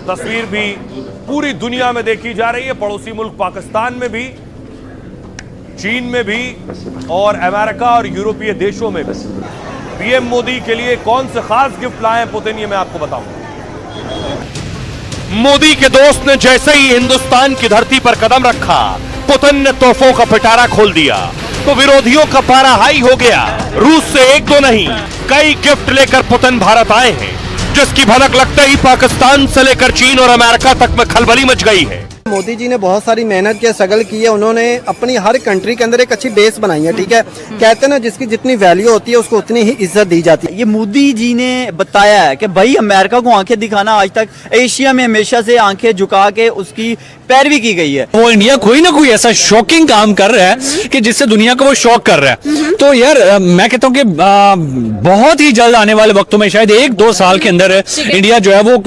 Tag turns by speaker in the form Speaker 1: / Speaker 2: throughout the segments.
Speaker 1: तस्वीर भी पूरी दुनिया में देखी जा रही है, पड़ोसी मुल्क पाकिस्तान में भी, चीन में भी और अमेरिका और यूरोपीय देशों में भी। पीएम मोदी के लिए कौन से खास गिफ्ट लाए हैं पुतिन, ये मैं आपको बताऊंगा। मोदी के दोस्त ने जैसे ही हिंदुस्तान की धरती पर कदम रखा, पुतिन ने तोहफों का पिटारा खोल दिया तो विरोधियों का पारा हाई हो गया। रूस से एक दो नहीं, कई गिफ्ट लेकर पुतिन भारत आए हैं, जिसकी भनक लगते ही पाकिस्तान से लेकर चीन और अमेरिका तक में खलबली मच गई है।
Speaker 2: मोदी जी ने बहुत सारी मेहनत की, स्ट्रगल की है। उन्होंने अपनी हर कंट्री के अंदर एक अच्छी बेस बनाई है, ठीक है। कहते हैं ना, जिसकी जितनी वैल्यू होती है उसको उतनी ही इज्जत दी जाती है।
Speaker 3: ये मोदी जी ने बताया है कि भाई अमेरिका को आंखें दिखाना, आज तक एशिया में हमेशा से आंखें झुका के उसकी पैरवी की गई है।
Speaker 4: वो इंडिया कोई ना कोई ऐसा शॉकिंग काम कर रहा है कि जिससे दुनिया को वो शॉक कर रहा है। तो यार मैं कहता हूँ कि बहुत ही जल्द आने वाले वक्तों में, शायद 1-2 साल के अंदर इंडिया जो है वो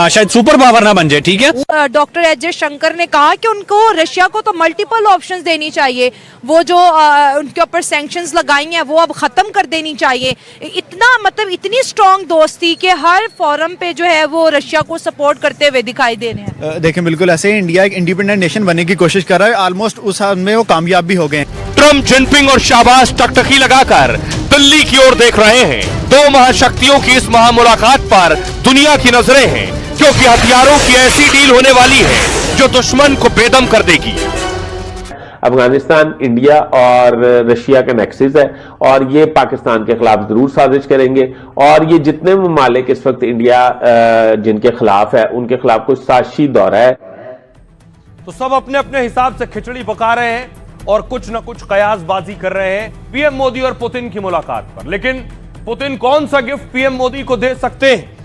Speaker 4: शायद सुपर पावर ना बन जाए, ठीक है।
Speaker 5: डॉक्टर एस जयशंकर ने कहा कि उनको रशिया को तो मल्टीपल ऑप्शंस देनी चाहिए, वो जो उनके ऊपर सैंक्शंस लगाई हैं वो अब खत्म कर देनी चाहिए। इतना मतलब इतनी स्ट्रॉन्ग दोस्ती कि हर फोरम पे जो है वो रशिया को सपोर्ट करते हुए दिखाई दे रहे हैं।
Speaker 6: देखिए, बिल्कुल ऐसे ही इंडिया एक इंडिपेंडेंट नेशन बनने की कोशिश कर रहा है। ऑलमोस्ट उस हाल में वो कामयाब भी हो गए।
Speaker 1: ट्रम्प, जिनपिंग और शाहबाज टकटकी लगाकर दिल्ली की ओर देख रहे हैं। दो महाशक्तियों की इस महामुलाकात पर दुनिया की नजरें हैं, क्योंकि हथियारों की ऐसी डील होने वाली है जो दुश्मन को बेदम कर देगी।
Speaker 7: अफगानिस्तान इंडिया और रशिया का नेक्सस है और ये पाकिस्तान के खिलाफ जरूर साजिश करेंगे। और ये जितने ममालिक इस वक्त इंडिया जिनके खिलाफ है, उनके खिलाफ कुछ साजिशी दौरा है।
Speaker 1: तो सब अपने अपने हिसाब से खिचड़ी पका रहे हैं और कुछ न कुछ कयासबाजी कर रहे हैं पीएम मोदी और पुतिन की मुलाकात पर। लेकिन पुतिन कौन सा गिफ्ट पीएम मोदी को दे सकते हैं?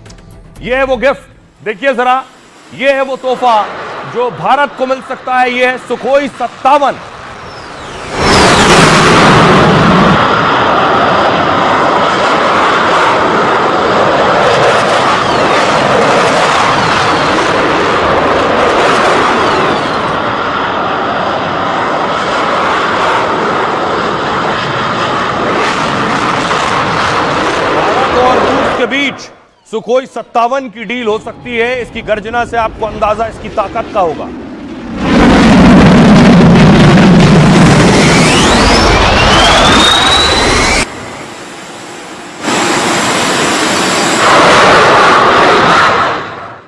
Speaker 1: यह है वो गिफ्ट, देखिए जरा, यह है वो तोहफा जो भारत को मिल सकता है। यह है सुखोई 57। के बीच सुखोई 57 की डील हो सकती है। इसकी गर्जना से आपको अंदाजा इसकी ताकत का होगा।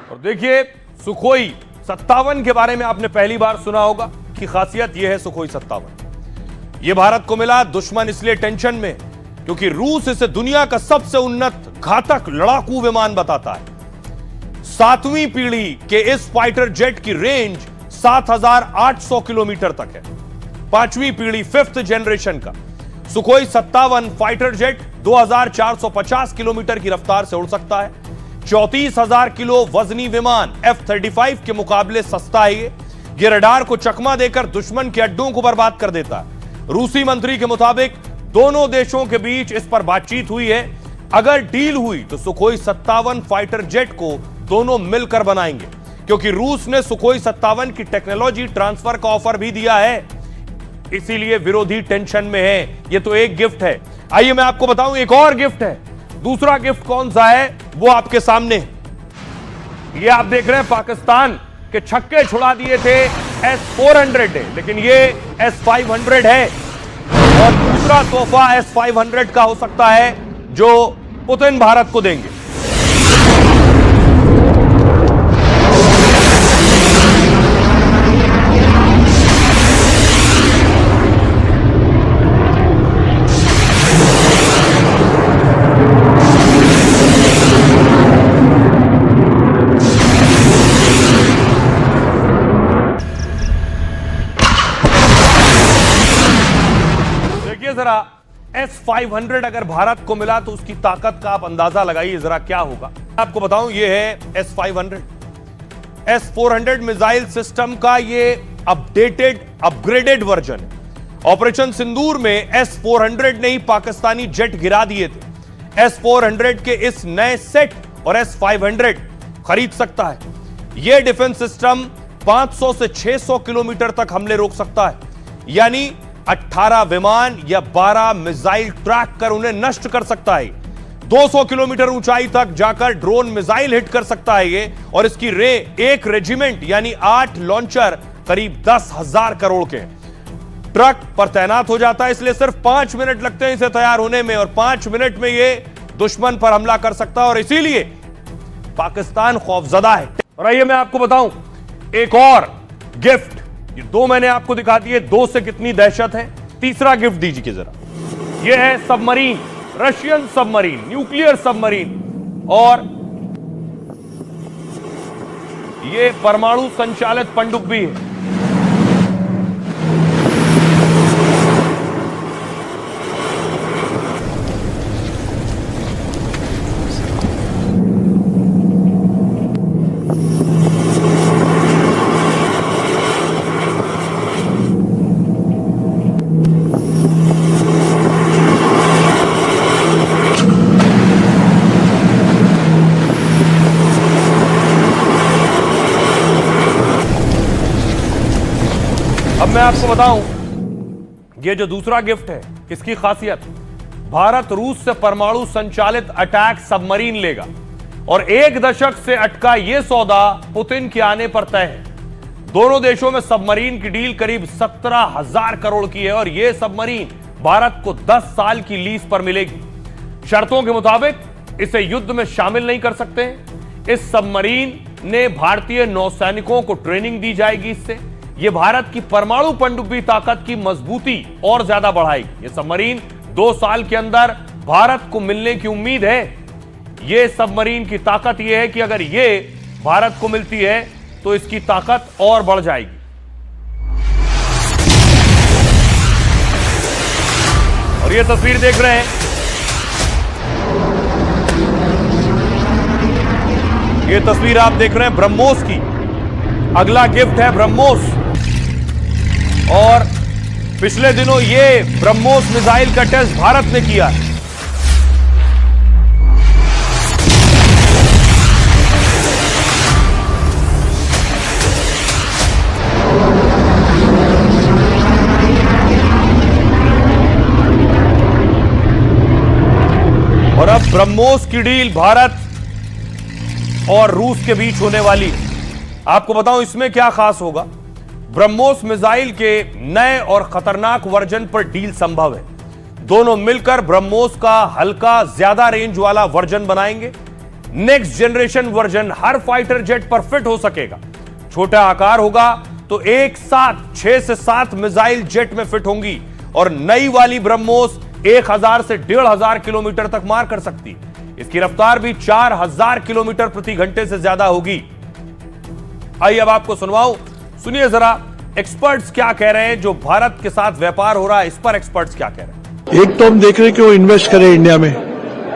Speaker 1: और देखिए, सुखोई 57 के बारे में आपने पहली बार सुना होगा कि खासियत यह है सुखोई 57 ये भारत को मिला। दुश्मन इसलिए टेंशन में क्योंकि रूस इसे दुनिया का सबसे उन्नत घातक लड़ाकू विमान बताता है। 7वीं पीढ़ी के इस फाइटर जेट की रेंज 7,800 किलोमीटर तक है। 5वीं पीढ़ी 5th जनरेशन का सुखोई 57 फाइटर जेट 2,450 किलोमीटर की रफ्तार से उड़ सकता है। 34,000 किलो वजनी विमान F-35 के मुकाबले सस्ता है। ये रडार को चकमा देकर दुश्मन के अड्डों को बर्बाद कर देता है। रूसी मंत्री के मुताबिक दोनों देशों के बीच इस पर बातचीत हुई है। अगर डील हुई तो सुखोई 57 फाइटर जेट को दोनों मिलकर बनाएंगे, क्योंकि रूस ने सुखोई 57 की टेक्नोलॉजी ट्रांसफर का ऑफर भी दिया है। इसीलिए विरोधी टेंशन में है। यह तो एक गिफ्ट है। आइए मैं आपको बताऊं, एक और गिफ्ट है। दूसरा गिफ्ट कौन सा है वो आपके सामने। ये आप देख रहे हैं, पाकिस्तान के छक्के छुड़ा दिए थे S-400 है, लेकिन ये S-500 है। और दूसरा तोहफा S-500 का हो सकता है जो पुतिन भारत को देंगे। देखिए जरा, S-500 अगर भारत को मिला तो उसकी ताकत का आप अंदाजा लगाइए जरा क्या होगा। आपको बताऊं, ये है S-500। S-400 मिसाइल सिस्टम का ये अपडेटेड, अपग्रेडेड वर्जन है। ऑपरेशन सिंदूर में S-400 ने ही पाकिस्तानी जेट गिरा दिए थे। S-400 के इस नए सेट और S-500 खरीद सकता है। यह डिफेंस सिस्टम 500 से 600 किलोमीटर तक हमले रोक सकता है, यानी 18 विमान या 12 मिसाइल ट्रैक कर उन्हें नष्ट कर सकता है। 200 किलोमीटर ऊंचाई तक जाकर ड्रोन मिसाइल हिट कर सकता है ये, और इसकी एक रेजिमेंट यानी 8 लॉन्चर करीब 10,000 करोड़ के ट्रक पर तैनात हो जाता है। इसलिए सिर्फ 5 मिनट लगते हैं इसे तैयार होने में, और 5 मिनट में ये दुश्मन पर हमला कर सकता है, और इसीलिए पाकिस्तान खौफजदा है। और आइए मैं आपको बताऊं एक और गिफ्ट, ये 2 मैंने आपको दिखा दिए, 2 से कितनी दहशत है। तीसरा गिफ्ट दीजिए जरा, ये है submarine, Russian submarine, nuclear submarine, और ये परमाणु संचालित पनडुब्बी है। अब मैं आपको बताऊं, ये जो दूसरा गिफ्ट है, इसकी खासियत, भारत रूस से परमाणु संचालित अटैक सबमरीन लेगा, और 1 दशक से अटका यह सौदा पुतिन के आने पर तय है। दोनों देशों में सबमरीन की डील करीब 17,000 करोड़ की है, और यह सबमरीन भारत को 10 साल की लीज पर मिलेगी। शर्तों के मुताबिक इसे युद्ध में शामिल नहीं कर सकते। इस सबमरीन ने भारतीय नौसैनिकों को ट्रेनिंग दी जाएगी। इससे यह भारत की परमाणु पनडुब्बी ताकत की मजबूती और ज्यादा बढ़ाएगी। यह सबमरीन 2 साल के अंदर भारत को मिलने की उम्मीद है। यह सबमरीन की ताकत यह है कि अगर यह भारत को मिलती है तो इसकी ताकत और बढ़ जाएगी। और यह तस्वीर देख रहे हैं, यह तस्वीर आप देख रहे हैं ब्रह्मोस की। अगला गिफ्ट है ब्रह्मोस, और पिछले दिनों यह ब्रह्मोस मिसाइल का टेस्ट भारत ने किया है। और अब ब्रह्मोस की डील भारत और रूस के बीच होने वाली है। आपको बताऊं इसमें क्या खास होगा। ब्रह्मोस मिसाइल के नए और खतरनाक वर्जन पर डील संभव है। दोनों मिलकर ब्रह्मोस का हल्का ज्यादा रेंज वाला वर्जन बनाएंगे। नेक्स्ट जनरेशन वर्जन हर फाइटर जेट पर फिट हो सकेगा। छोटा आकार होगा तो एक साथ 6 से 7 मिसाइल जेट में फिट होंगी, और नई वाली ब्रह्मोस 1000 से 1500 किलोमीटर तक मार कर सकती है। इसकी रफ्तार भी 4000 किलोमीटर प्रति घंटे से ज्यादा होगी। आइए अब आपको सुनवाऊं, सुनिए जरा एक्सपर्ट्स क्या कह रहे हैं। जो भारत के साथ व्यापार हो रहा है, इस पर एक्सपर्ट्स क्या कह रहे हैं।
Speaker 8: एक तो हम देख रहे हैं कि वो इन्वेस्ट करे इंडिया में,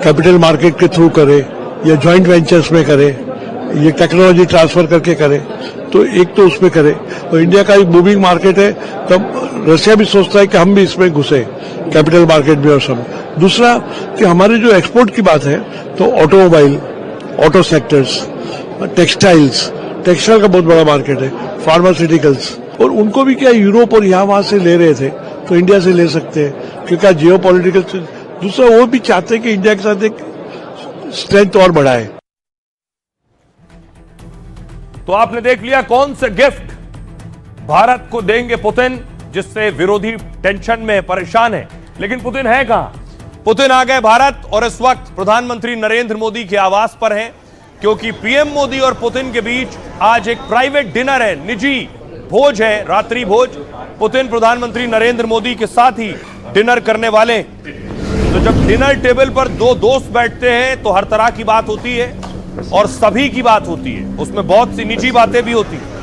Speaker 8: कैपिटल मार्केट के थ्रू करे या जॉइंट वेंचर्स में करे, ये टेक्नोलॉजी ट्रांसफर करके करे, तो एक तो उसमें करे। और इंडिया का एक मूविंग मार्केट है, तब रशिया भी सोचता है कि हम भी इसमें घुसे कैपिटल मार्केट में और सब। दूसरा कि हमारे जो एक्सपोर्ट की बात है, तो ऑटोमोबाइल, ऑटो सेक्टर्स, टेक्सटाइल का बहुत बड़ा मार्केट है, फार्मास्यूटिकल्स, और उनको भी क्या यूरोप और यहाँ वहां से ले रहे थे तो इंडिया से ले सकते हैं, क्योंकि जियो पॉलिटिकल। दूसरा वो भी चाहते हैं कि इंडिया के साथ एक स्ट्रेंथ और बढ़ाए।
Speaker 1: तो आपने देख लिया कौन से गिफ्ट भारत को देंगे पुतिन, जिससे विरोधी टेंशन में परेशान है। लेकिन पुतिन है कहां? पुतिन आ गए भारत, और इस वक्त प्रधानमंत्री नरेंद्र मोदी के आवास पर हैं, क्योंकि पीएम मोदी और पुतिन के बीच आज एक प्राइवेट डिनर है, निजी भोज है, रात्रि भोज। पुतिन प्रधानमंत्री नरेंद्र मोदी के साथ ही डिनर करने वाले। तो जब डिनर टेबल पर 2 दोस्त बैठते हैं तो हर तरह की बात होती है, और सभी की बात होती है, उसमें बहुत सी निजी बातें भी होती हैं।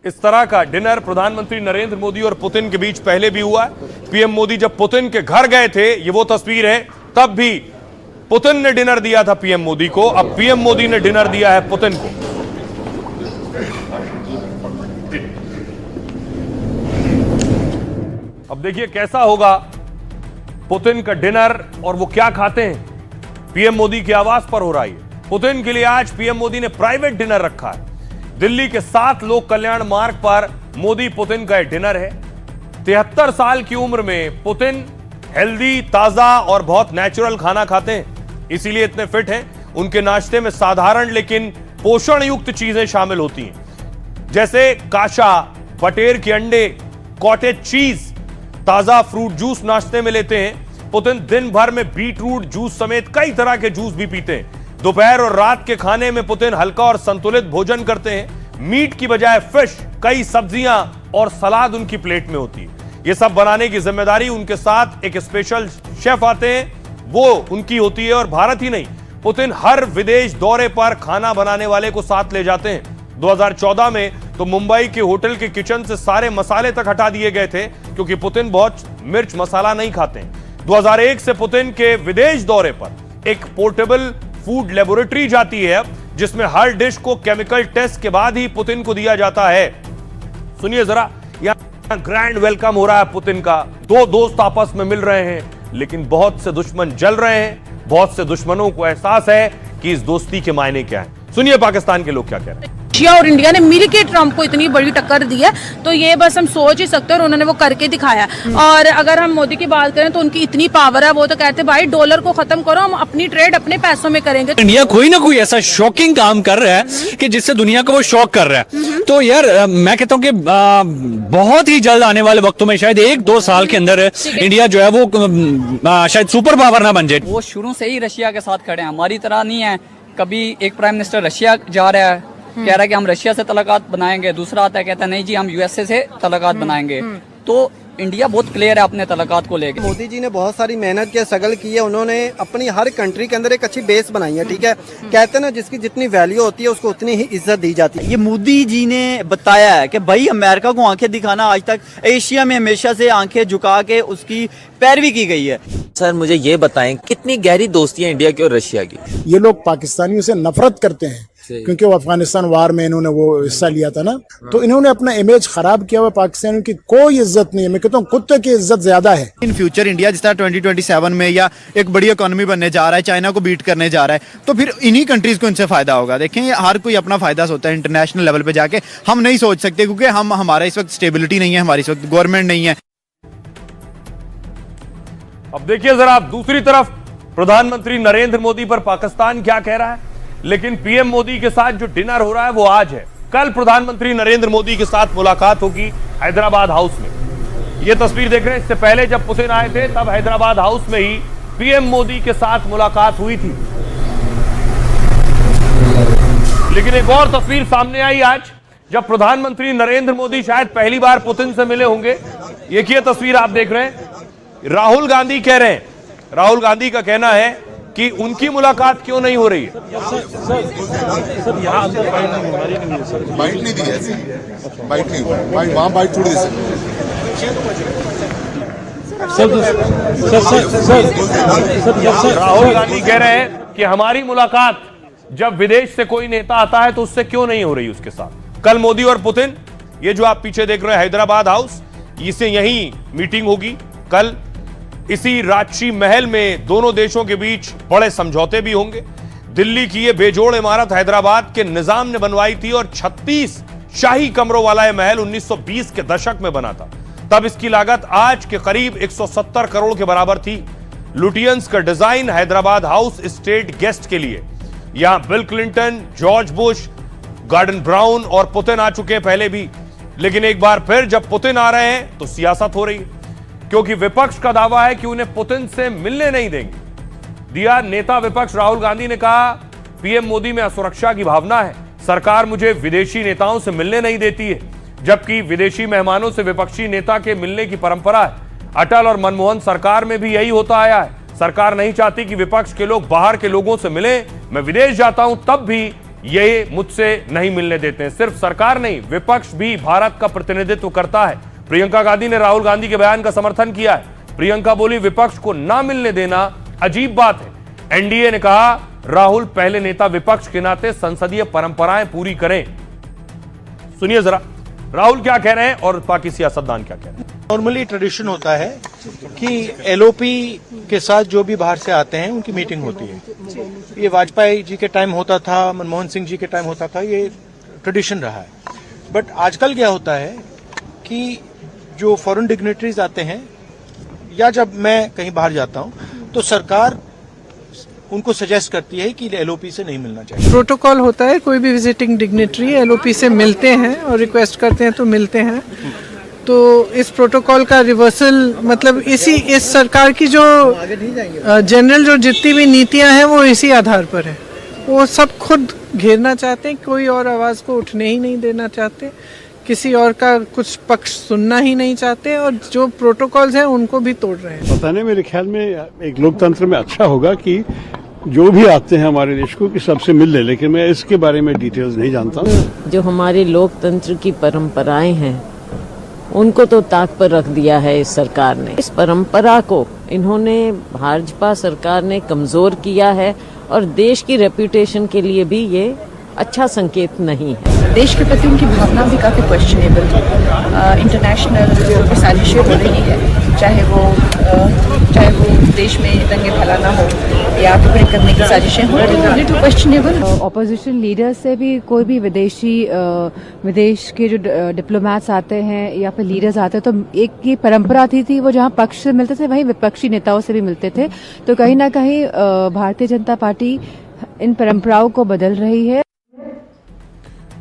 Speaker 1: इस तरह का डिनर प्रधानमंत्री नरेंद्र मोदी और पुतिन के बीच पहले भी हुआ है। पीएम मोदी जब पुतिन के घर गए थे, ये वो तस्वीर है, तब भी पुतिन ने डिनर दिया था पीएम मोदी को। अब पीएम मोदी ने डिनर दिया है पुतिन को। अब देखिए कैसा होगा पुतिन का डिनर, और वो क्या खाते हैं। पीएम मोदी के आवास पर हो रहा है। पुतिन के लिए आज पीएम मोदी ने प्राइवेट डिनर रखा है। दिल्ली के 7 लोक कल्याण मार्ग पर मोदी पुतिन का डिनर है। 73 साल की उम्र में पुतिन हेल्दी, ताजा और बहुत नेचुरल खाना खाते हैं, इसीलिए इतने फिट हैं। उनके नाश्ते में साधारण लेकिन पोषण युक्त चीजें शामिल होती हैं, जैसे काशा, बटेर के अंडे, कॉटेज चीज, ताजा फ्रूट जूस नाश्ते में लेते हैं। पुतिन दिन भर में बीटरूट जूस समेत कई तरह के जूस भी पीते हैं। दोपहर और रात के खाने में पुतिन हल्का और संतुलित भोजन करते हैं। मीट की बजाय फिश, कई सब्जियां और सलाद उनकी प्लेट में होती है। यह सब बनाने की जिम्मेदारी उनके साथ एक स्पेशल शेफ आते हैं, वो उनकी होती है। और भारत ही नहीं, पुतिन हर विदेश दौरे पर खाना बनाने वाले को साथ ले जाते हैं। 2014 में तो मुंबई के होटल के किचन से सारे मसाले तक हटा दिए गए थे, क्योंकि पुतिन बहुत मिर्च मसाला नहीं खाते हैं। 2001 से पुतिन के विदेश दौरे पर एक पोर्टेबल फूड लेबोरेटरी जाती है, जिसमें हर डिश को केमिकल टेस्ट के बाद ही पुतिन को दिया जाता है। सुनिए जरा, यहां ग्रैंड वेलकम हो रहा है पुतिन का। दो दोस्त आपस में मिल रहे हैं, लेकिन बहुत से दुश्मन जल रहे हैं। बहुत से दुश्मनों को एहसास है कि इस दोस्ती के मायने क्या है। सुनिए पाकिस्तान के लोग क्या कह रहे हैं।
Speaker 9: रशिया और इंडिया ने मिलकर ट्रंप को इतनी बड़ी टक्कर दी है, तो ये बस हम सोच ही सकते हैं, और उन्होंने वो करके दिखाया। और अगर हम मोदी की बात करें तो उनकी इतनी पावर है, वो तो कहते हैं भाई डॉलर को खत्म करो, हम अपनी ट्रेड अपने पैसों में करेंगे।
Speaker 4: इंडिया कोई ना कोई ऐसा शॉकिंग काम कर रहा है कि जिससे दुनिया को वो शॉक कर रहा है। तो यार मैं कहता हूँ कि बहुत ही जल्द आने वाले वक्तों में, शायद 1-2 साल के अंदर इंडिया जो है वो शायद सुपर पावर ना बन जाए।
Speaker 10: वो शुरू से ही रशिया के साथ खड़े हैं, हमारी तरह नहीं है। कभी एक प्राइम मिनिस्टर रशिया जा रहा है, कह रहा है कि हम रशिया से तलकात बनाएंगे, दूसरा आता है कहता है नहीं जी हम यूएसए से तलकात बनाएंगे। तो इंडिया बहुत क्लियर है अपने तलकात को लेकर।
Speaker 2: मोदी जी ने बहुत सारी मेहनत की, स्ट्रगल की है। उन्होंने अपनी हर कंट्री के अंदर एक अच्छी बेस बनाई है, ठीक है। कहते हैं ना, जिसकी जितनी वैल्यू होती है उसको उतनी ही इज्जत दी जाती है।
Speaker 3: ये मोदी जी ने बताया है कि भाई अमेरिका को आंखें दिखाना, आज तक एशिया में हमेशा से आंखें झुका के उसकी पैरवी की गई है।
Speaker 11: सर मुझे ये बताएं, कितनी गहरी दोस्ती है इंडिया की और रशिया की?
Speaker 12: ये लोग पाकिस्तानियों से नफरत करते हैं, क्योंकि वो अफगानिस्तान वार में इन्होंने वो हिस्सा लिया था ना, तो इन्होंने अपना इमेज खराब किया हुआ। पाकिस्तानियों की कोई इज्जत नहीं है, मैं कहता हूँ कुत्ते की इज्जत ज्यादा है।
Speaker 6: इन फ्यूचर इंडिया जिस तरह 2027 में या एक बड़ी इकोनॉमी बनने जा रहा है, चाइना को बीट करने जा रहा है, तो फिर इन्हीं कंट्रीज को इनसे फायदा होगा। देखें, हर कोई अपना फायदा सोचता है। इंटरनेशनल लेवल पे जाके हम नहीं सोच सकते, क्योंकि हमारा इस वक्त स्टेबिलिटी नहीं है, हमारी इस वक्त गवर्नमेंट नहीं है।
Speaker 1: अब देखिए जरा, दूसरी तरफ प्रधानमंत्री नरेंद्र मोदी पर पाकिस्तान क्या कह रहा है। लेकिन पीएम मोदी के साथ जो डिनर हो रहा है वो आज है। कल प्रधानमंत्री नरेंद्र मोदी के साथ मुलाकात होगी हैदराबाद हाउस में। ये तस्वीर देख रहे हैं, इससे पहले जब पुतिन आए थे तब हैदराबाद हाउस में ही पीएम मोदी के साथ मुलाकात हुई थी। लेकिन एक और तस्वीर सामने आई आज, जब प्रधानमंत्री नरेंद्र मोदी शायद पहली बार पुतिन से मिले होंगे। एक ये तस्वीर आप देख रहे हैं, राहुल गांधी कह रहे हैं, राहुल गांधी का कहना है कि उनकी मुलाकात क्यों नहीं हो रही है।
Speaker 13: सर यहाँ अंदर बाइट नहीं दी है, बाइट नहीं हुआ, वहाँ बाइट छोड़ दी
Speaker 1: सर। राहुल गांधी कह रहे हैं कि हमारी मुलाकात जब विदेश से कोई नेता आता है तो उससे क्यों नहीं हो रही उसके साथ। कल मोदी और पुतिन, ये जो आप पीछे देख रहे हैं हैदराबाद हाउस, इससे यही मीटिंग होगी। कल इसी राजशी महल में दोनों देशों के बीच बड़े समझौते भी होंगे। दिल्ली की ये बेजोड़ इमारत हैदराबाद के निजाम ने बनवाई थी और 36 शाही कमरों वाला यह महल 1920 के दशक में बना था। तब इसकी लागत आज के करीब 170 करोड़ के बराबर थी। लुटियंस का design Hyderabad house state guest के लिए। यहां Bill Clinton, George Bush, Gordon Brown और पुतिन आ चुके हैं पहले भी। लेकिन एक बार फिर जब पुतिन आ रहे हैं तो सियासत हो रही है, क्योंकि विपक्ष का दावा है कि उन्हें पुतिन से मिलने नहीं देंगे। दिया नेता विपक्ष राहुल गांधी ने कहा, पीएम मोदी में असुरक्षा की भावना है, सरकार मुझे विदेशी नेताओं से मिलने नहीं देती है, जबकि विदेशी मेहमानों से विपक्षी नेता के मिलने की परंपरा है। अटल और मनमोहन सरकार में भी यही होता आया है। सरकार नहीं चाहती कि विपक्ष के लोग बाहर के लोगों से मिले। मैं विदेश जाता हूं तब भी ये मुझसे नहीं मिलने देते हैं। सिर्फ सरकार नहीं, विपक्ष भी भारत का प्रतिनिधित्व करता है। प्रियंका गांधी ने राहुल गांधी के बयान का समर्थन किया है। प्रियंका बोली, विपक्ष को ना मिलने देना अजीब बात है। एनडीए ने कहा, राहुल पहले नेता विपक्ष के नाते संसदीय परंपराएं पूरी करें। सुनिए जरा राहुल क्या कह रहे हैं और पाकि सियासतदान क्या कह रहे हैं।
Speaker 14: नॉर्मली ट्रेडिशन होता है कि एलओपी के साथ जो भी बाहर से आते हैं उनकी मीटिंग होती है। ये वाजपेयी जी के टाइम होता था, मनमोहन सिंह जी के टाइम होता था, ये ट्रेडिशन रहा है। बट आजकल क्या होता है कि जो फॉरेन डिग्नेटरीज आते हैं या जब मैं कहीं बाहर जाता हूं तो सरकार उनको सजेस्ट करती है कि एलओपी से नहीं मिलना चाहिए।
Speaker 15: प्रोटोकॉल होता है, कोई भी विजिटिंग डिग्नेटरी एलओपी से मिलते हैं और रिक्वेस्ट करते हैं तो मिलते हैं। तो इस प्रोटोकॉल का रिवर्सल मतलब इस सरकार की जो जनरल जो जितनी भी नीतियां हैं वो इसी आधार पर है। वो सब खुद घेरना चाहते हैं, कोई और आवाज़ को उठने ही नहीं देना चाहते, किसी और का कुछ पक्ष सुनना ही नहीं चाहते और जो प्रोटोकॉल्स हैं उनको भी तोड़ रहे हैं।
Speaker 8: पता नहीं, मेरे ख्याल में एक लोकतंत्र में अच्छा होगा कि जो भी आते हैं हमारे देश को कि सबसे मिल ले, लेकिन मैं इसके बारे में डिटेल्स नहीं जानता।
Speaker 16: जो हमारे लोकतंत्र की परंपराएं हैं उनको तो ताक पर रख दिया है इस सरकार ने। इस परंपरा को इन्होंने भाजपा सरकार ने कमजोर किया है और देश की रेपुटेशन के लिए भी ये अच्छा संकेत नहीं है।
Speaker 17: देश के प्रति उनकी भावना भी काफ़ी क्वेश्चनेबल है। इंटरनेशनल जो साजिशें हो रही है, चाहे वो देश में दंगे फैलाना हो या टुकड़े करने की साजिशें हो रही टू क्वेश्चनेबल।
Speaker 18: ऑपोजिशन लीडर से भी कोई भी विदेश के जो डिप्लोमेट्स आते हैं या फिर लीडर्स आते हैं तो एक ये परंपरा थी वो जहाँ पक्ष से मिलते थे वहीं विपक्षी नेताओं से भी मिलते थे। तो कहीं ना कहीं भारतीय जनता पार्टी इन परंपराओं को बदल रही है।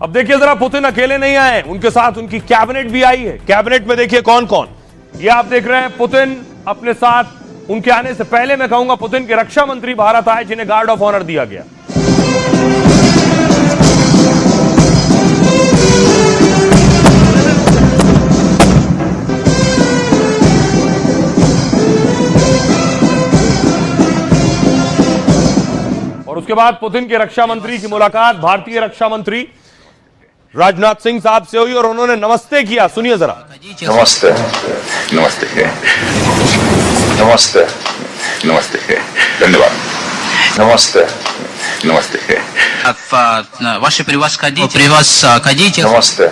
Speaker 1: अब देखिए जरा, पुतिन अकेले नहीं आए, उनके साथ उनकी कैबिनेट भी आई है। कैबिनेट में देखिए कौन कौन, ये आप देख रहे हैं। पुतिन अपने साथ, उनके आने से पहले मैं कहूंगा पुतिन के रक्षा मंत्री भारत आए जिन्हें गार्ड ऑफ ऑनर दिया गया। और उसके बाद पुतिन के रक्षा मंत्री की मुलाकात भारतीय रक्षा मंत्री राजनाथ सिंह साहब से हुई और उन्होंने नमस्ते किया। सुनिए जरा।
Speaker 19: नमस्ते नमस्ते नमस्ते नमस्ते, धन्यवाद। नमस्ते नमस्ते,
Speaker 20: ваше превосходительство।
Speaker 19: नमस्ते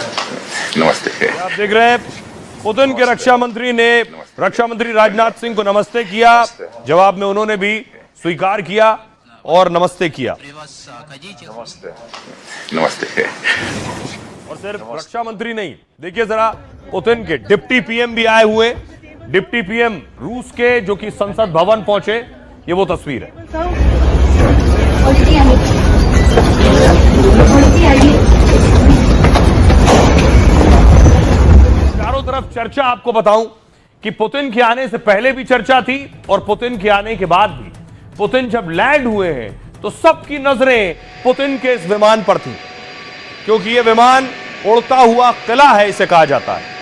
Speaker 19: नमस्ते।
Speaker 1: आप देख रहे हैं पुतिन के रक्षा मंत्री ने रक्षा मंत्री राजनाथ सिंह को नमस्ते किया, जवाब में उन्होंने भी स्वीकार किया और नमस्ते किया।
Speaker 19: नमस्ते नमस्ते।
Speaker 1: और सिर्फ रक्षा मंत्री नहीं, देखिए जरा पुतिन के डिप्टी पीएम भी आए हुए। डिप्टी पीएम रूस के जो कि संसद भवन पहुंचे, ये वो तस्वीर है। चारों तरफ चर्चा आपको बताऊं कि पुतिन के आने से पहले भी चर्चा थी और पुतिन के आने के बाद भी। पुतिन जब लैंड हुए हैं तो सबकी नजरें पुतिन के इस विमान पर थी, क्योंकि यह विमान उड़ता हुआ किला है, इसे कहा जाता है।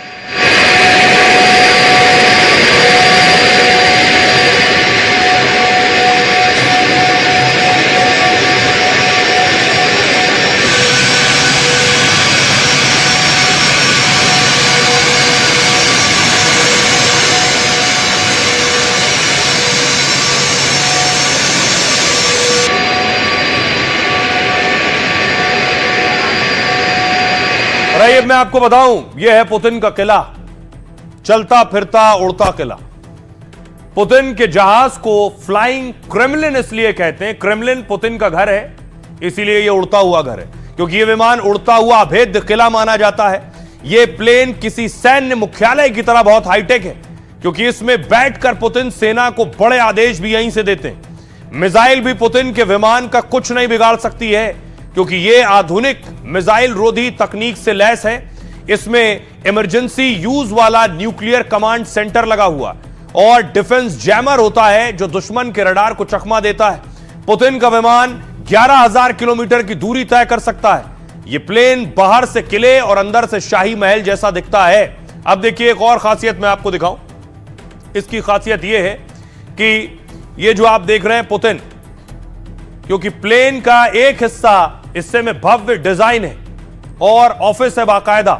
Speaker 1: आइए मैं आपको बताऊं, यह है पुतिन का किला, चलता फिरता उड़ता किला। पुतिन के जहाज को फ्लाइंग क्रेमलिन इसलिए कहते हैं, क्रेमलिन पुतिन का घर है, इसीलिए यह उड़ता हुआ घर है, क्योंकि यह विमान उड़ता हुआ अभेद्य किला माना जाता है। यह प्लेन किसी सैन्य मुख्यालय की तरह बहुत हाईटेक है, क्योंकि इसमें बैठकर पुतिन सेना को बड़े आदेश भी यहीं से देते हैं। मिसाइल भी पुतिन के विमान का कुछ नहीं बिगाड़ सकती है, क्योंकि यह आधुनिक मिसाइल रोधी तकनीक से लैस है। इसमें इमरजेंसी यूज वाला न्यूक्लियर कमांड सेंटर लगा हुआ और डिफेंस जैमर होता है जो दुश्मन के रडार को चकमा देता है। पुतिन का विमान 11,000 किलोमीटर की दूरी तय कर सकता है। यह प्लेन बाहर से किले और अंदर से शाही महल जैसा दिखता है। अब देखिए एक और खासियत मैं आपको दिखाऊं। इसकी खासियत यह है कि यह जो आप देख रहे हैं पुतिन, क्योंकि प्लेन का एक हिस्से में भव्य डिजाइन है और ऑफिस है बाकायदा।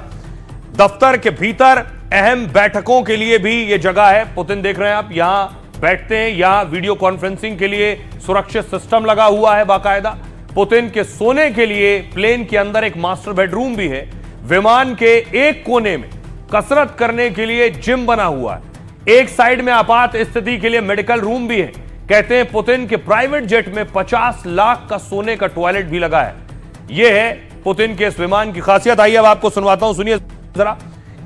Speaker 1: दफ्तर के भीतर अहम बैठकों के लिए भी यह जगह है। पुतिन देख रहे हैं आप, यहां बैठते हैं, यहां वीडियो कॉन्फ्रेंसिंग के लिए सुरक्षित सिस्टम लगा हुआ है बाकायदा। पुतिन के सोने के लिए प्लेन के अंदर एक मास्टर बेडरूम भी है। विमान के एक कोने में कसरत करने के लिए जिम बना हुआ है। एक साइड में आपात स्थिति के लिए मेडिकल रूम भी है। कहते हैं पुतिन के प्राइवेट जेट में 50 लाख का सोने का टॉयलेट भी लगा है। यह है पुतिन के इस विमान की खासियत। आइए अब आपको सुनवाता हूं, सुनिए जरा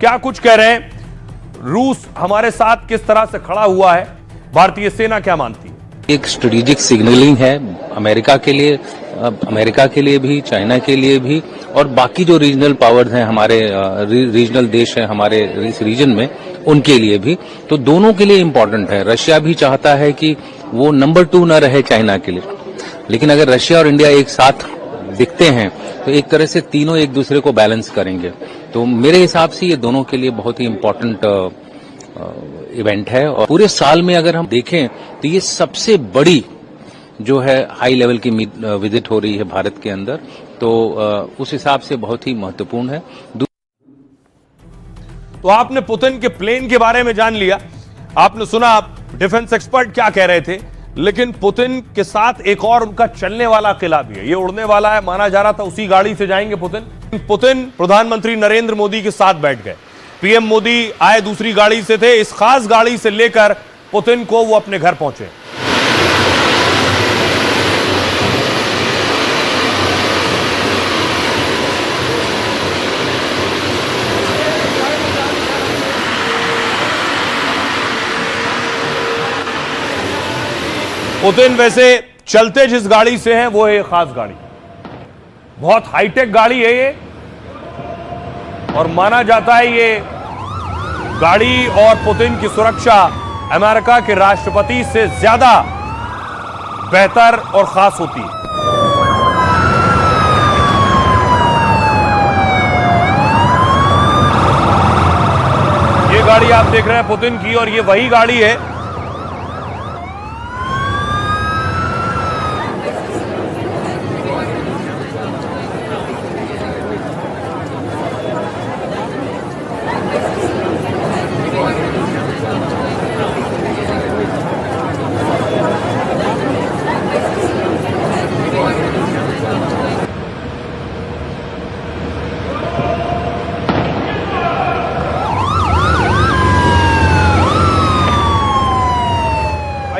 Speaker 1: क्या कुछ कह रहे हैं रूस हमारे साथ किस तरह से खड़ा हुआ है, भारतीय सेना क्या मानती है?
Speaker 21: एक स्ट्रेटेजिक सिग्नलिंग है अमेरिका के लिए भी, चाइना के लिए भी, और बाकी जो रीजनल पावर्स हैं हमारे रीजनल देश हैं हमारे इस रीजन में, उनके लिए भी। तो दोनों के लिए इम्पोर्टेंट है। रशिया भी चाहता है कि वो नंबर 2 न रहे चाइना के लिए, लेकिन अगर रशिया और इंडिया एक साथ दिखते हैं तो एक तरह से तीनों एक दूसरे को बैलेंस करेंगे। तो मेरे हिसाब से ये दोनों के लिए बहुत ही इम्पोर्टेंट इवेंट है। और पूरे साल में अगर हम देखें तो ये सबसे बड़ी जो है हाई लेवल की विजिट हो रही है भारत के अंदर, तो उस हिसाब से बहुत ही महत्वपूर्ण है।
Speaker 1: तो आपने पुतिन के प्लेन के बारे में जान लिया, आपने सुना डिफेंस एक्सपर्ट क्या कह रहे थे, लेकिन पुतिन के साथ एक और उनका चलने वाला किला भी है। ये उड़ने वाला है, माना जा रहा था उसी गाड़ी से जाएंगे पुतिन प्रधानमंत्री नरेंद्र मोदी के साथ बैठ गए। पीएम मोदी आए दूसरी गाड़ी से थे, इस खास गाड़ी से लेकर पुतिन को वो अपने घर पहुंचे। पुतिन वैसे चलते जिस गाड़ी से हैं वो है खास गाड़ी, बहुत हाईटेक गाड़ी है ये, और माना जाता है ये गाड़ी और पुतिन की सुरक्षा अमेरिका के राष्ट्रपति से ज्यादा बेहतर और खास होती है। ये गाड़ी आप देख रहे हैं पुतिन की, और ये वही गाड़ी है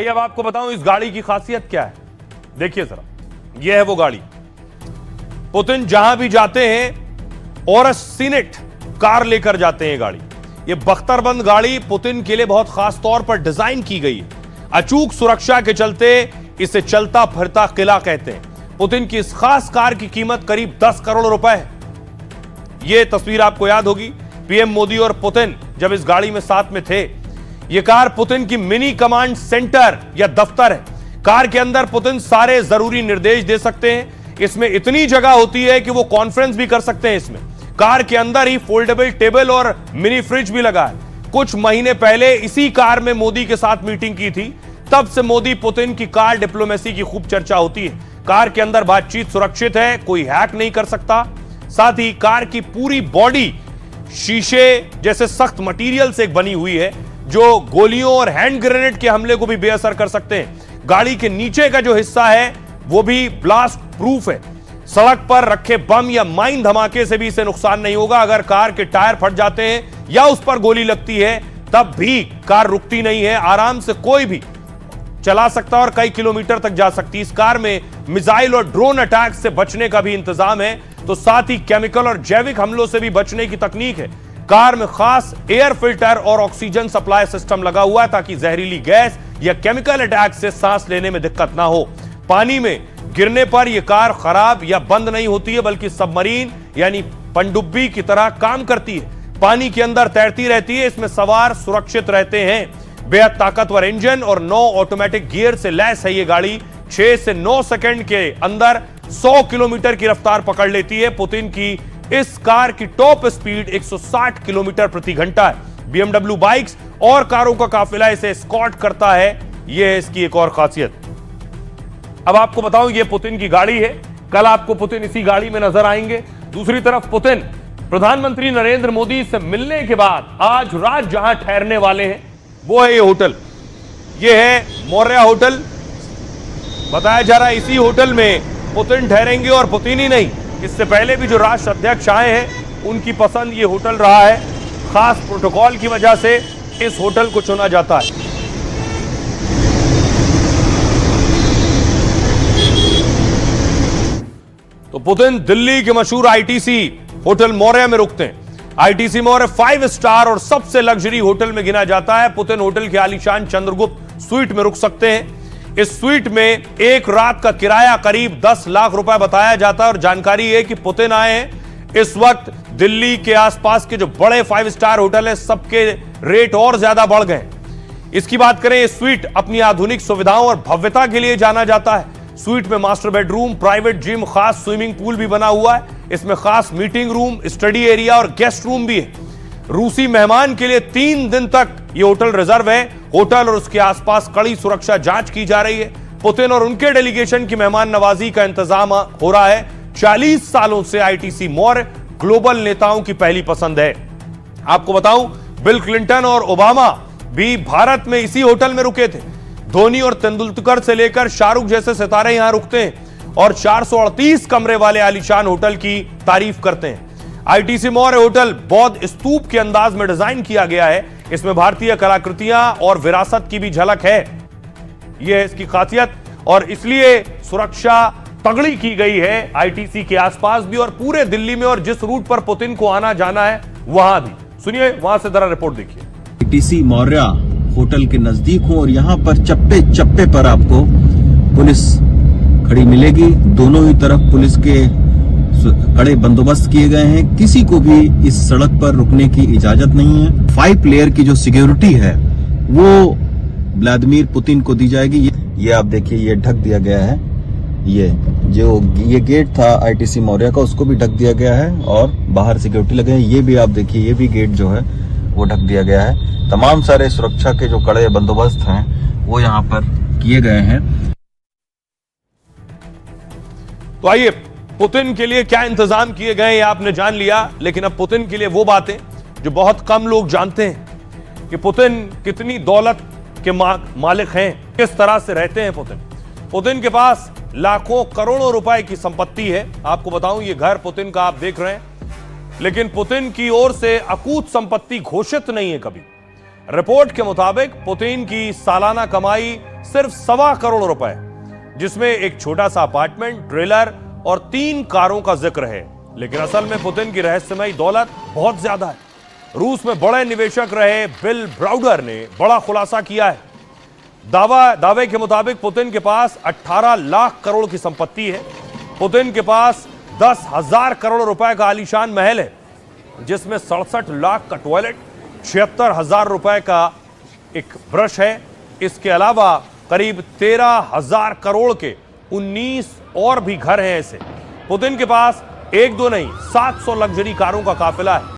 Speaker 1: अब आपको बताऊं इस गाड़ी की खासियत क्या है। देखिए जरा, यह है वो गाड़ी। पुतिन जहां भी जाते हैं और सीनेट कार लेकर जाते हैं गाड़ी। ये बख्तरबंद गाड़ी पुतिन के लिए बहुत खास तौर पर डिजाइन की गई है। अचूक सुरक्षा के चलते इसे चलता फिरता किला कहते हैं। पुतिन की इस खास कार की कीमत करीब 10 करोड़ रुपए है। यह तस्वीर आपको याद होगी, पीएम मोदी और पुतिन जब इस गाड़ी में साथ में थे। यह कार पुतिन की मिनी कमांड सेंटर या दफ्तर है। कार के अंदर पुतिन सारे जरूरी निर्देश दे सकते हैं। इसमें इतनी जगह होती है कि वो कॉन्फ्रेंस भी कर सकते हैं। इसमें कार के अंदर ही फोल्डेबल टेबल और मिनी फ्रिज भी लगा है। कुछ महीने पहले इसी कार में मोदी के साथ मीटिंग की थी। तब से मोदी पुतिन की कार डिप्लोमेसी की खूब चर्चा होती है। कार के अंदर बातचीत सुरक्षित है, कोई हैक नहीं कर सकता। साथ ही कार की पूरी बॉडी शीशे जैसे सख्त मटेरियल से बनी हुई है, जो गोलियों और हैंड ग्रेनेड के हमले को भी बेअसर कर सकते हैं। गाड़ी के नीचे का जो हिस्सा है वो भी ब्लास्ट प्रूफ है। सड़क पर रखे बम या माइन धमाके से भी इसे नुकसान नहीं होगा। अगर कार के टायर फट जाते हैं या उस पर गोली लगती है तब भी कार रुकती नहीं है। आराम से कोई भी चला सकता और कई किलोमीटर तक जा सकती। इस कार में मिसाइल और ड्रोन अटैक से बचने का भी इंतजाम है, तो साथ ही केमिकल और जैविक हमलों से भी बचने की तकनीक है। कार में खास एयर फिल्टर और ऑक्सीजन सप्लाई सिस्टम लगा हुआ है ताकि जहरीली गैस या केमिकल अटैक से सांस लेने में दिक्कत ना हो। पानी में गिरने पर यह कार खराब या बंद नहीं होती है, बल्कि सबमरीन यानी पनडुब्बी की तरह काम करती है। पानी के अंदर तैरती रहती है। इसमें सवार सुरक्षित रहते हैं। बेहद ताकतवर इंजन और 9 ऑटोमेटिक गियर से लैस है ये गाड़ी। 6 से 9 सेकंड के अंदर 100 किलोमीटर की रफ्तार पकड़ लेती है। पुतिन की इस कार की टॉप स्पीड 160 किलोमीटर प्रति घंटा है। BMW बाइक्स और कारों का काफिला इसे एस्कॉर्ट करता है। यह है इसकी एक और खासियत। अब आपको बताऊं, यह पुतिन की गाड़ी है। कल आपको पुतिन इसी गाड़ी में नजर आएंगे। दूसरी तरफ पुतिन प्रधानमंत्री नरेंद्र मोदी से मिलने के बाद आज रात जहां ठहरने वाले हैं वो है ये होटल। यह है मौर्या होटल। बताया जा रहा है इसी होटल में पुतिन ठहरेंगे, और पुतिन ही नहीं, इससे पहले भी जो राष्ट्र अध्यक्ष आए हैं उनकी पसंद ये होटल रहा है। खास प्रोटोकॉल की वजह से इस होटल को चुना जाता है। तो पुतिन दिल्ली के मशहूर आईटीसी होटल मौर्या में रुकते हैं। आईटीसी मौर्य 5 स्टार और सबसे लग्जरी होटल में गिना जाता है। पुतिन होटल के आलीशान चंद्रगुप्त स्वीट में रुक सकते हैं। इस स्वीट में एक रात का किराया करीब 10 लाख रुपए बताया जाता है और जानकारी है कि पुतिन आए हैं। इस वक्त दिल्ली के आसपास के जो बड़े 5 स्टार होटल है सबके रेट और ज्यादा बढ़ गए। इसकी बात करें, इस स्वीट अपनी आधुनिक सुविधाओं और भव्यता के लिए जाना जाता है। स्वीट में मास्टर बेडरूम, प्राइवेट जिम, खास स्विमिंग पूल भी बना हुआ है। इसमें खास मीटिंग रूम, स्टडी एरिया और गेस्ट रूम भी है। रूसी मेहमान के लिए 3 दिन तक यह होटल रिजर्व है। होटल और उसके आसपास कड़ी सुरक्षा जांच की जा रही है। पुतिन और उनके डेलीगेशन की मेहमान नवाजी का इंतजाम हो रहा है। 40 सालों से आईटीसी मौर्य ग्लोबल नेताओं की पहली पसंद है। आपको बताऊं, बिल क्लिंटन और ओबामा भी भारत में इसी होटल में रुके थे। धोनी और तेंदुलकर से लेकर शाहरुख जैसे सितारे यहां रुकते हैं और 438 कमरे वाले आलीशान होटल की तारीफ करते हैं। आईटीसी मौर्य होटल बौद्ध स्तूप के अंदाज में डिजाइन किया गया है। इसमें भारतीय कलाकृतियां और विरासत की भी झलक है। यह है इसकी खासियत और इसलिए सुरक्षा तगड़ी की गई है आईटीसी के आसपास भी और पूरे दिल्ली में, और जिस रूट पर पुतिन को आना जाना है वहां भी। सुनिए, वहां से जरा रिपोर्ट देखिए।
Speaker 5: आईटीसी मौर्य होटल के नजदीक हूँ और यहाँ पर चप्पे चप्पे पर आपको पुलिस खड़ी मिलेगी। दोनों ही तरफ पुलिस के कड़े बंदोबस्त किए गए हैं। किसी को भी इस सड़क पर रुकने की इजाजत नहीं है। 5 लेयर की जो सिक्योरिटी है वो व्लादिमीर पुतिन को दी जाएगी। ये आप देखिए, ये ढक दिया गया है। ये गेट था आईटीसी मौर्य का, उसको भी ढक दिया गया है और बाहर सिक्योरिटी लगे हैं। ये भी आप देखिए, ये भी गेट जो है वो ढक दिया गया है। तमाम सारे सुरक्षा के जो कड़े बंदोबस्त हैं वो यहाँ पर किए गए हैं।
Speaker 1: तो आइए, पुतिन के लिए क्या इंतजाम किए गए ये आपने जान लिया, लेकिन अब पुतिन के लिए वो बातें जो बहुत कम लोग जानते हैं कि पुतिन कितनी दौलत के मालिक हैं, किस तरह से रहते हैं पुतिन। पुतिन के पास लाखों करोड़ों रुपए की संपत्ति है। आपको बताऊं, ये घर पुतिन का आप देख रहे हैं, लेकिन पुतिन की ओर से अकूत संपत्ति घोषित नहीं है कभी। रिपोर्ट के मुताबिक पुतिन की सालाना कमाई सिर्फ 1.25 करोड़ रुपए, जिसमें एक छोटा सा अपार्टमेंट, ट्रेलर और 3 कारों का जिक्र है। लेकिन असल में पुतिन की रहस्यमयी दौलत बहुत ज्यादा है। रूस में बड़े निवेशक रहे बिल ब्राउडर ने बड़ा खुलासा किया है। दावे के मुताबिक पुतिन के पास 18 लाख करोड़ की संपत्ति है। पुतिन के पास 10,000 करोड़ रुपए का आलीशान महल है, जिसमें 67 लाख का टॉयलेट, 76,000 रुपए का एक ब्रश है। इसके अलावा करीब 13,000 करोड़ के 19 और भी घर हैं ऐसे। पुतिन के पास 1-2 नहीं, 700 लग्जरी कारों का काफिला है।